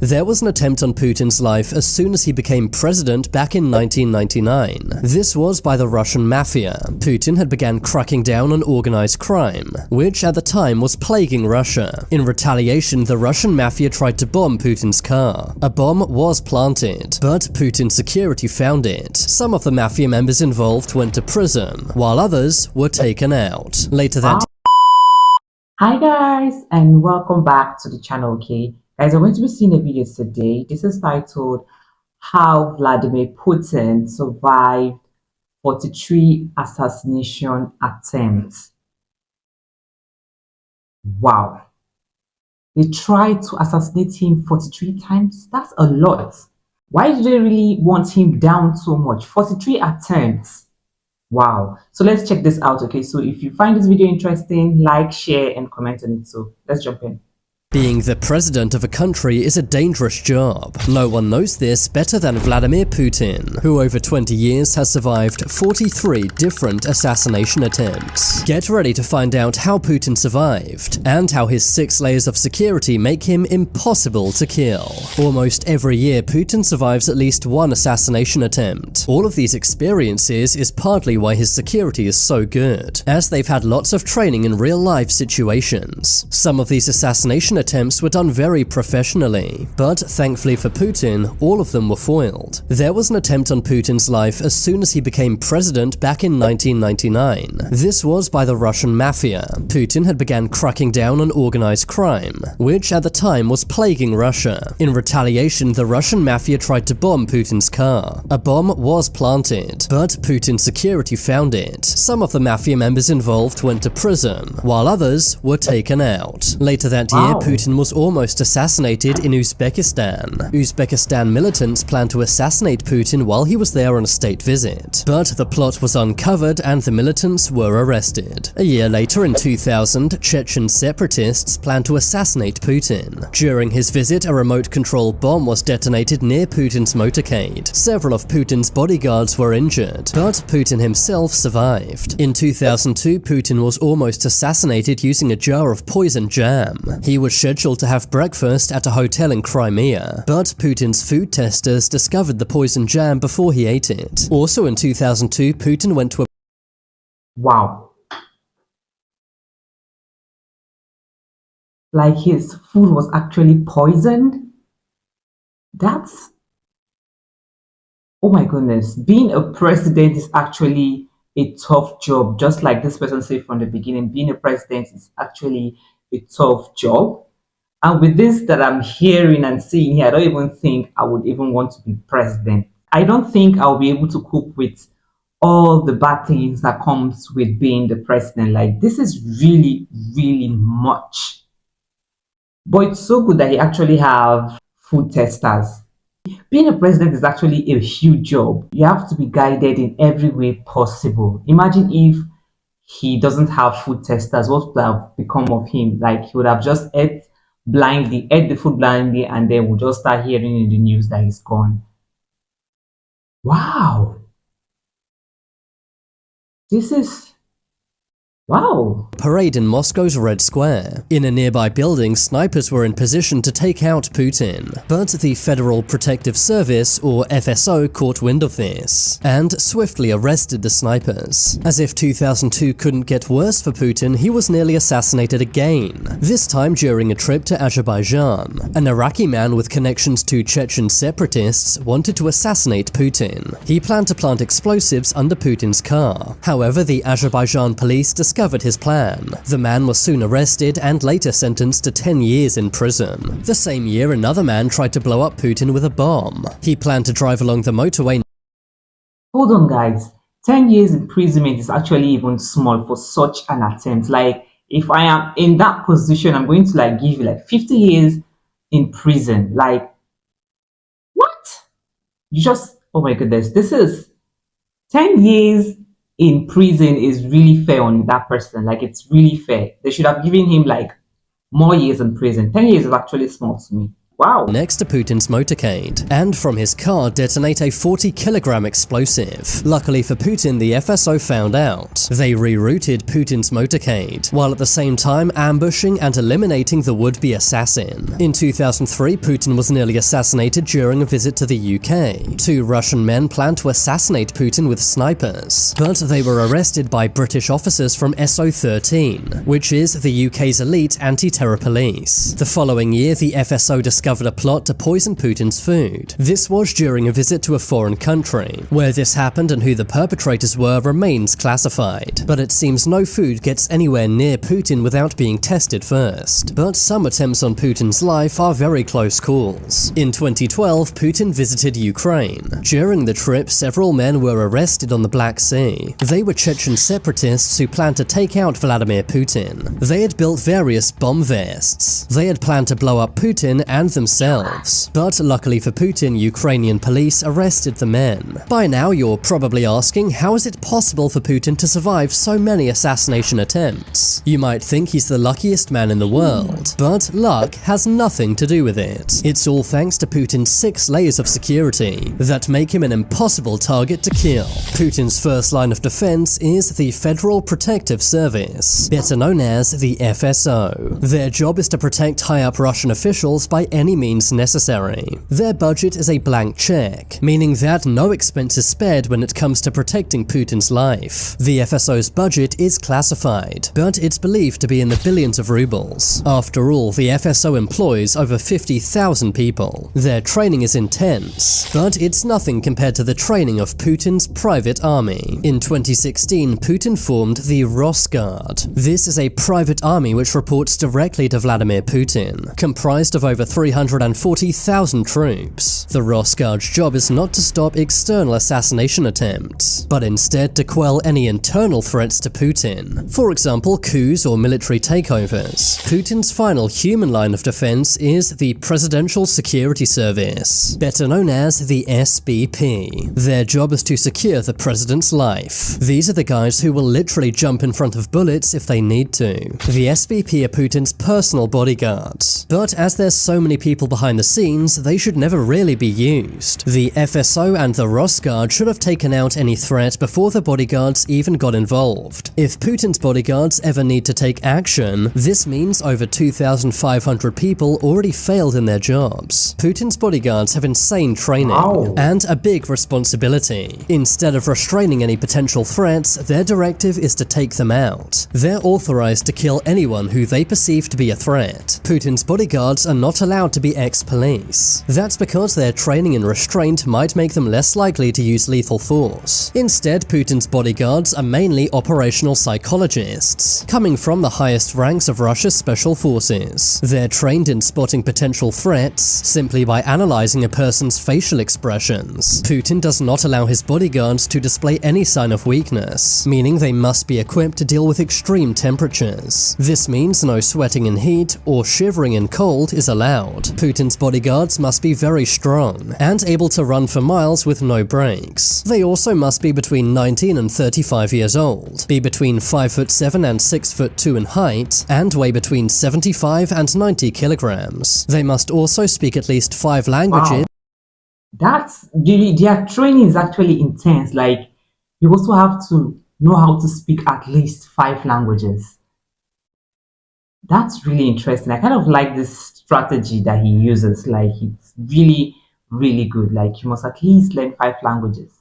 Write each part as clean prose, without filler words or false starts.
There was an attempt on Putin's life as soon as he became president back in 1999. This was by the Russian mafia. Putin had begun cracking down on organized crime, which at the time was plaguing Russia. In retaliation, the Russian mafia tried to bomb Putin's car. A bomb was planted, but Putin's security found it. Some of the mafia members involved went to prison, while others were taken out. Later that Hi guys, and welcome back to the channel. Okay guys, I'm going to be seeing a video today. This is titled How Vladimir Putin Survived 43 Assassination Attempts. Wow, they tried to assassinate him 43 times. That's a lot. Why do they really want him down so much? 43 attempts. Wow. So let's check this out. Okay, so if you find this video interesting, like, share and comment on it. So let's jump in. being the president of a country is a dangerous job. No one knows this better than Vladimir Putin, who over 20 years has survived 43 different assassination attempts. Get ready to find out how Putin survived, and how his 6 layers of security make him impossible to kill. Almost every year, Putin survives at least one assassination attempt. All of these experiences is partly why his security is so good, as they've had lots of training in real-life situations. Some of these assassination attempts were done very professionally, but thankfully for Putin, all of them were foiled. There was an attempt on Putin's life as soon as he became president back in 1999. This was by the Russian mafia. Putin had begun cracking down on organized crime, which at the time was plaguing Russia. In retaliation, the Russian mafia tried to bomb Putin's car. A bomb was planted, but Putin's security found it. Some of the mafia members involved went to prison, while others were taken out. Later that year, Putin was almost assassinated in Uzbekistan. Uzbekistan militants planned to assassinate Putin while he was there on a state visit, but the plot was uncovered and the militants were arrested. A year later, in 2000, Chechen separatists planned to assassinate Putin. During his visit, a remote-controlled bomb was detonated near Putin's motorcade. Several of Putin's bodyguards were injured, but Putin himself survived. In 2002, Putin was almost assassinated using a jar of poison jam. He was scheduled to have breakfast at a hotel in Crimea, but Putin's food testers discovered the poison jam before he ate it. Also in 2002, Putin went to a Wow. Like his food was actually poisoned? That's... Oh my goodness. Being a president is actually a tough job. Just like this person said from the beginning, being a president is actually a tough job. And with this that I'm hearing and seeing here, I don't even think I would even want to be president. I don't think I'll be able to cope with all the bad things that comes with being the president. Like, this is really, really much. But it's so good that he actually have food testers. Being a president is actually a huge job. You have to be guided in every way possible. Imagine if he doesn't have food testers, what would have become of him? Like, he would have just ate the food blindly, and then we'll just start hearing in the news that he's gone. Wow. This is... wow. parade in Moscow's Red Square. In a nearby building, snipers were in position to take out Putin, but the Federal Protective Service, or FSO, caught wind of this and swiftly arrested the snipers. As if 2002 couldn't get worse for Putin, he was nearly assassinated again, this time during a trip to Azerbaijan. An Iraqi man with connections to Chechen separatists wanted to assassinate Putin. He planned to plant explosives under Putin's car. However, the Azerbaijan police discovered his plan. The man was soon arrested and later sentenced to 10 years in prison. The same year, another man tried to blow up Putin with a bomb. He planned to drive along the motorway. Hold on, guys. 10 years imprisonment is actually even small for such an attempt. Like, if I am in that position, I'm going to like give you like 50 years in prison. Like, what? You just... oh my goodness. This is 10 years in prison is really fair on that person. Like, it's really fair. They should have given him like more years in prison. 10 years is actually small to me. Wow. next to Putin's motorcade, and from his car detonate a 40-kilogram explosive. Luckily for Putin, the FSO found out. They rerouted Putin's motorcade, while at the same time ambushing and eliminating the would-be assassin. In 2003, Putin was nearly assassinated during a visit to the UK. 2 Russian men planned to assassinate Putin with snipers, but they were arrested by British officers from SO13, which is the UK's elite anti-terror police. The following year, the FSO discovered a plot to poison Putin's food. This was during a visit to a foreign country. Where this happened and who the perpetrators were remains classified, but it seems no food gets anywhere near Putin without being tested first. But some attempts on Putin's life are very close calls. In 2012, Putin visited Ukraine. During the trip, several men were arrested on the Black Sea. They were Chechen separatists who planned to take out Vladimir Putin. They had built various bomb vests. They had planned to blow up Putin and themselves. But luckily for Putin, Ukrainian police arrested the men. By now, you're probably asking, how is it possible for Putin to survive so many assassination attempts? You might think he's the luckiest man in the world, but luck has nothing to do with it. It's all thanks to Putin's 6 layers of security that make him an impossible target to kill. Putin's first line of defense is the Federal Protective Service, better known as the FSO. Their job is to protect high-up Russian officials by any means necessary. Their budget is a blank check, meaning that no expense is spared when it comes to protecting Putin's life. The FSO's budget is classified, but it's believed to be in the billions of rubles. After all, the FSO employs over 50,000 people. Their training is intense, but it's nothing compared to the training of Putin's private army. In 2016, Putin formed the Rosguard. This is a private army which reports directly to Vladimir Putin, comprised of over 340,000 troops. The Rosguard's job is not to stop external assassination attempts, but instead to quell any internal threats to Putin. For example, coups or military takeovers. Putin's final human line of defense is the Presidential Security Service, better known as the SBP. Their job is to secure the president's life. These are the guys who will literally jump in front of bullets if they need to. The SBP are Putin's personal bodyguards, but as there's so many people behind the scenes, they should never really be used. The FSO and the Rosguard should have taken out any threat before the bodyguards even got involved. If Putin's bodyguards ever need to take action, this means over 2,500 people already failed in their jobs. Putin's bodyguards have insane training and a big responsibility. Instead of restraining any potential threats, their directive is to take them out. They're authorized to kill anyone who they perceive to be a threat. Putin's bodyguards are not allowed to be ex-police. That's because their training and restraint might make them less likely to use lethal force. Instead, Putin's bodyguards are mainly operational psychologists, coming from the highest ranks of Russia's special forces. They're trained in spotting potential threats simply by analyzing a person's facial expressions. Putin does not allow his bodyguards to display any sign of weakness, meaning they must be equipped to deal with extreme temperatures. This means no sweating in heat or shivering in cold is allowed. Putin's bodyguards must be very strong and able to run for miles with no breaks. They also must be between 19 and 35 years old, be between 5'7" and 6'2" in height, and weigh between 75 and 90 kilograms. They must also speak at least 5 languages. Wow. That's really, their training is actually intense. Like, you also have to know how to speak at least 5 languages. That's really interesting. I kind of like this strategy that he uses. Like, it's really, really good. Like, you must at least learn 5 languages.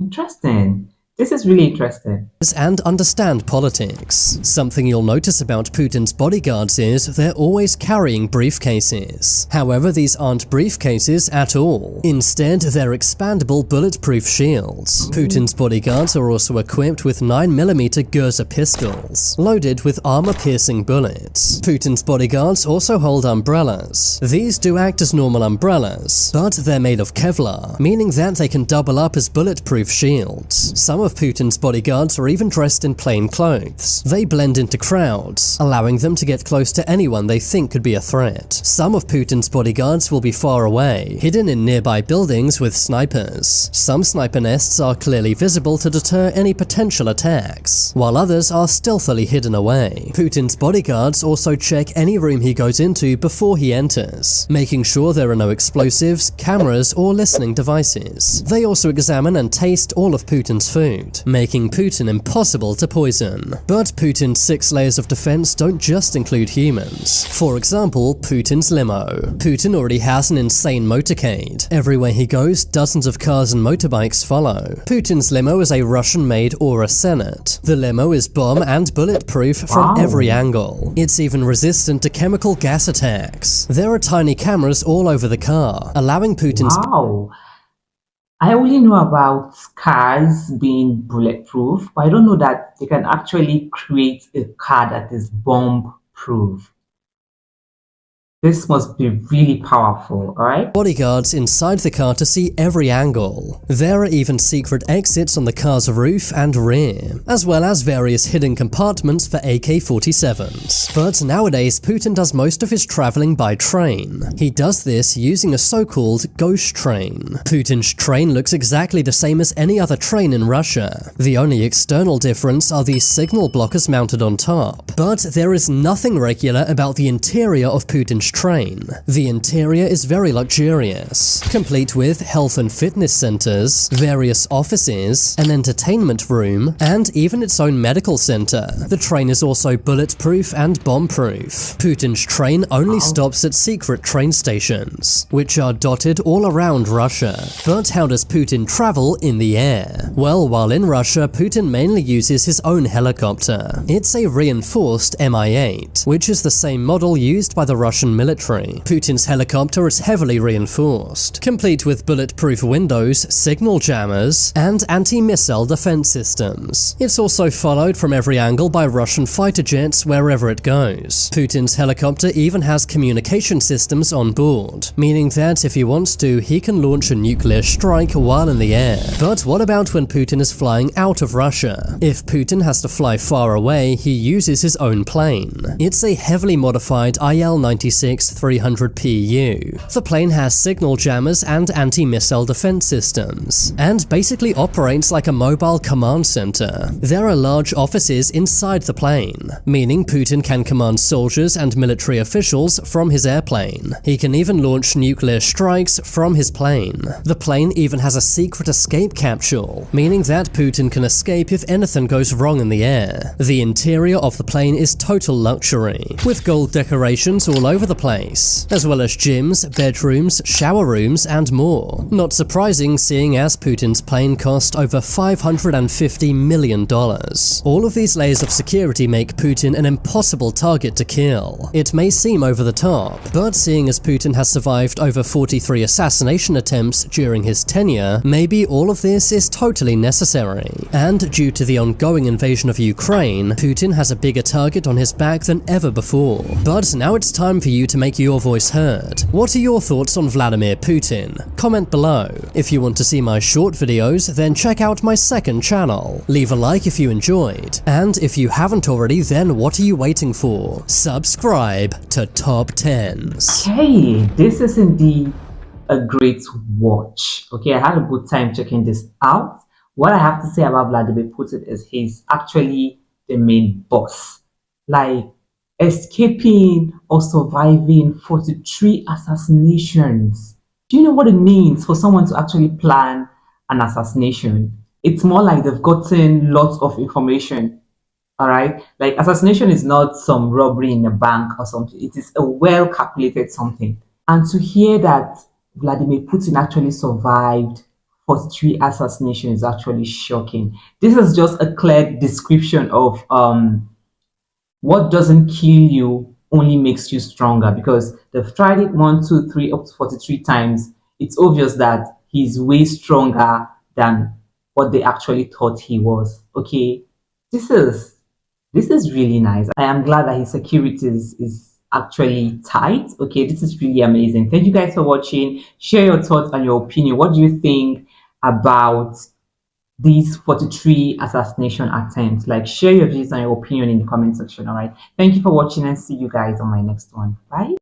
Interesting. This is really interesting. And understand politics. Something you'll notice about Putin's bodyguards is they're always carrying briefcases. However, these aren't briefcases at all. Instead, they're expandable bulletproof shields. Putin's bodyguards are also equipped with 9mm Gurza pistols, loaded with armor-piercing bullets. Putin's bodyguards also hold umbrellas. These do act as normal umbrellas, but they're made of Kevlar, meaning that they can double up as bulletproof shields. Some of Putin's bodyguards are even dressed in plain clothes. They blend into crowds, allowing them to get close to anyone they think could be a threat. Some of Putin's bodyguards will be far away, hidden in nearby buildings with snipers. Some sniper nests are clearly visible to deter any potential attacks, while others are stealthily hidden away. Putin's bodyguards also check any room he goes into before he enters, making sure there are no explosives, cameras, or listening devices. They also examine and taste all of Putin's food, making Putin impossible to poison. But Putin's 6 layers of defense don't just include humans. For example, Putin's limo. Putin already has an insane motorcade. Everywhere he goes, dozens of cars and motorbikes follow. Putin's limo is a Russian-made Aura Senate. The limo is bomb and bulletproof from every angle. It's even resistant to chemical gas attacks. There are tiny cameras all over the car, allowing Putin's... Wow. I only know about cars being bulletproof, but I don't know that they can actually create a car that is bomb-proof. This must be really powerful, alright? Bodyguards inside the car to see every angle. There are even secret exits on the car's roof and rear, as well as various hidden compartments for AK-47s. But nowadays, Putin does most of his traveling by train. He does this using a so-called ghost train. Putin's train looks exactly the same as any other train in Russia. The only external difference are the signal blockers mounted on top. But there is nothing regular about the interior of Putin's train. The interior is very luxurious, complete with health and fitness centers, various offices, an entertainment room, and even its own medical center. The train is also bulletproof and bomb-proof. Putin's train only stops at secret train stations, which are dotted all around Russia. But how does Putin travel in the air? Well, while in Russia, Putin mainly uses his own helicopter. It's a reinforced Mi-8, which is the same model used by the Russian military. Putin's helicopter is heavily reinforced, complete with bulletproof windows, signal jammers, and anti-missile defense systems. It's also followed from every angle by Russian fighter jets wherever it goes. Putin's helicopter even has communication systems on board, meaning that if he wants to, he can launch a nuclear strike while in the air. But what about when Putin is flying out of Russia? If Putin has to fly far away, he uses his own plane. It's a heavily modified IL-96 300PU. The plane has signal jammers and anti-missile defense systems, and basically operates like a mobile command center. There are large offices inside the plane, meaning Putin can command soldiers and military officials from his airplane. He can even launch nuclear strikes from his plane. The plane even has a secret escape capsule, meaning that Putin can escape if anything goes wrong in the air. The interior of the plane is total luxury, with gold decorations all over the place, as well as gyms, bedrooms, shower rooms, and more. Not surprising, seeing as Putin's plane cost over $550 million. All of these layers of security make Putin an impossible target to kill. It may seem over the top, but seeing as Putin has survived over 43 assassination attempts during his tenure, maybe all of this is totally necessary. And due to the ongoing invasion of Ukraine, Putin has a bigger target on his back than ever before. But now it's time for you to make your voice heard. What are your thoughts on Vladimir Putin? Comment below. If you want to see my short videos, then check out my second channel. Leave a like if you enjoyed, and if you haven't already, then what are you waiting for? Subscribe to Top 10s. Okay, this is indeed a great watch. Okay, I had a good time checking this out. What I have to say about Vladimir Putin is he's actually the main boss. Like, escaping or surviving 43 assassinations. Do you know what it means for someone to actually plan an assassination? It's more like they've gotten lots of information. All right, like assassination is not some robbery in a bank or something. It is a well calculated something. And to hear that Vladimir Putin actually survived 43 assassinations is actually shocking. This is just a clear description of what doesn't kill you only makes you stronger, because they've tried it 1, 2, 3, up to 43 times. It's obvious that he's way stronger than what they actually thought he was. Okay, this is really nice. I am glad that his security is actually tight. Okay, this is really amazing. Thank you guys for watching. Share your thoughts and your opinion. What do you think about these 43 assassination attempts? Like, share your views and your opinion in the comment section. All right. Thank you for watching and see you guys on my next one. Bye.